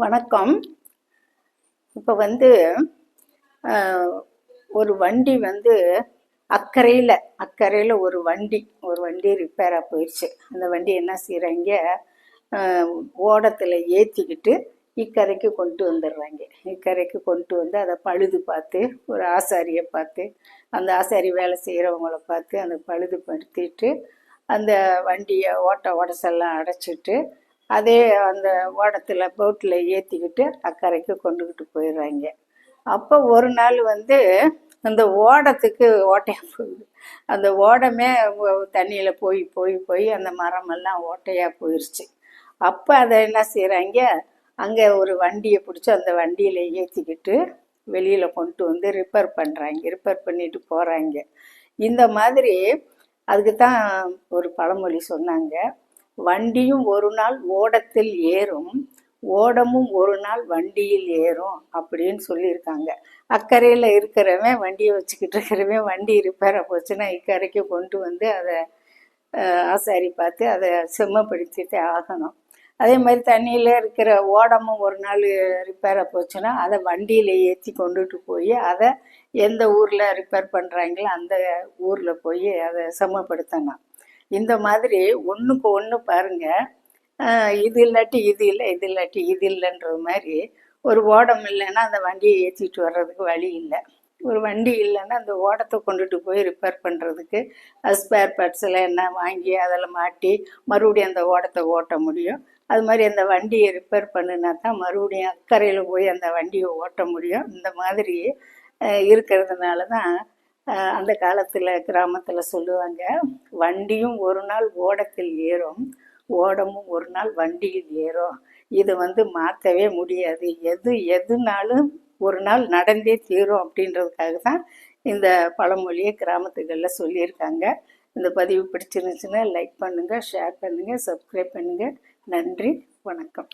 வணக்கம். இப்போ ஒரு வண்டி அக்கறையில் ஒரு வண்டி ரிப்பேராக போயிடுச்சு. அந்த வண்டி என்ன செய்கிறாங்க, ஓடத்தில் ஏற்றிக்கிட்டு இக்கரைக்கு கொண்டு வந்துடுறாங்க. இக்கரைக்கு கொண்டு வந்து அதை பழுது பார்த்து ஒரு ஆசாரியை பார்த்து, அந்த ஆசாரி வேலை செய்கிறவங்கள பார்த்து அந்த பழுதுபடுத்திட்டு அந்த வண்டியை ஓடசெல்லாம் அடைச்சிட்டு அதே அந்த ஓடத்தில் போட்டில் ஏற்றிக்கிட்டு அக்கறைக்கு கொண்டுக்கிட்டு போயிடுறாங்க. அப்போ ஒரு நாள் அந்த ஓடத்துக்கு ஓட்டையாக போகுது. அந்த ஓடமே தண்ணியில் போய் போய் போய் அந்த மரமெல்லாம் ஓட்டையாக போயிடுச்சு. அப்போ அதை என்ன செய்கிறாங்க, அங்கே ஒரு வண்டியை பிடிச்சி அந்த வண்டியில் ஏற்றிக்கிட்டு வெளியில் கொண்டு வந்து ரிப்பேர் பண்ணுறாங்க. ரிப்பேர் பண்ணிட்டு போகிறாங்க. இந்த மாதிரி அதுக்கு தான் ஒரு பழமொழி சொன்னாங்க, வண்டியும் ஒரு நாள் ஓடத்தில் ஏறும், ஓடமும் ஒரு நாள் வண்டியில் ஏறும் அப்படின்னு சொல்லியிருக்காங்க. அக்கறையில் இருக்கிறவன் வண்டியை வச்சுக்கிட்டு இருக்கிறவன் வண்டி ரிப்பேராக போச்சுன்னா இக்கரைக்கு கொண்டு வந்து அதை ஆசாரி பார்த்து அதை செம்மப்படுத்திட்டு ஆகணும். அதே மாதிரி தண்ணியில் இருக்கிற ஓடமும் ஒரு நாள் ரிப்பேராக போச்சுன்னா அதை வண்டியில் ஏற்றி கொண்டுட்டு போய் அதை எந்த ஊரில் ரிப்பேர் பண்ணுறாங்களோ அந்த ஊரில் போய் அதை செம்மப்படுத்தணும். இந்த மாதிரி ஒன்றுக்கு ஒன்று பாருங்கள், இது இல்லாட்டி இது இல்லை, இது இல்லாட்டி இது இல்லைன்ற மாதிரி. ஒரு ஓடம் இல்லைன்னா அந்த வண்டியை ஏற்றிட்டு வர்றதுக்கு வழி இல்லை. ஒரு வண்டி இல்லைன்னா அந்த ஓடத்தை கொண்டுட்டு போய் ரிப்பேர் பண்ணுறதுக்கு அது ஸ்பேர் பார்ட்ஸில் என்ன வாங்கி அதில் மாட்டி மறுபடியும் அந்த ஓடத்தை ஓட்ட முடியும். அது மாதிரி அந்த வண்டியை ரிப்பேர் பண்ணுனா தான் மறுபடியும் அக்கறையில் போய் அந்த வண்டியை ஓட்ட முடியும். இந்த மாதிரி இருக்கிறதுனால தான் அந்த காலத்தில் கிராமத்தில் சொல்லுவாங்க, வண்டியும் ஒரு நாள் ஓடத்தில் ஏறும், ஓடமும் ஒரு நாள் வண்டியில் ஏறும். இது மாற்றவே முடியாது, எதுனாலும் ஒரு நாள் நடந்தே தீரும் அப்படின்றதுக்காக தான் இந்த பழமொழியை கிராமத்துகளில் சொல்லியிருக்காங்க. இந்த பதிவு பிடிச்சிருந்துச்சுன்னா லைக் பண்ணுங்கள், ஷேர் பண்ணுங்கள், சப்ஸ்கிரைப் பண்ணுங்கள். நன்றி, வணக்கம்.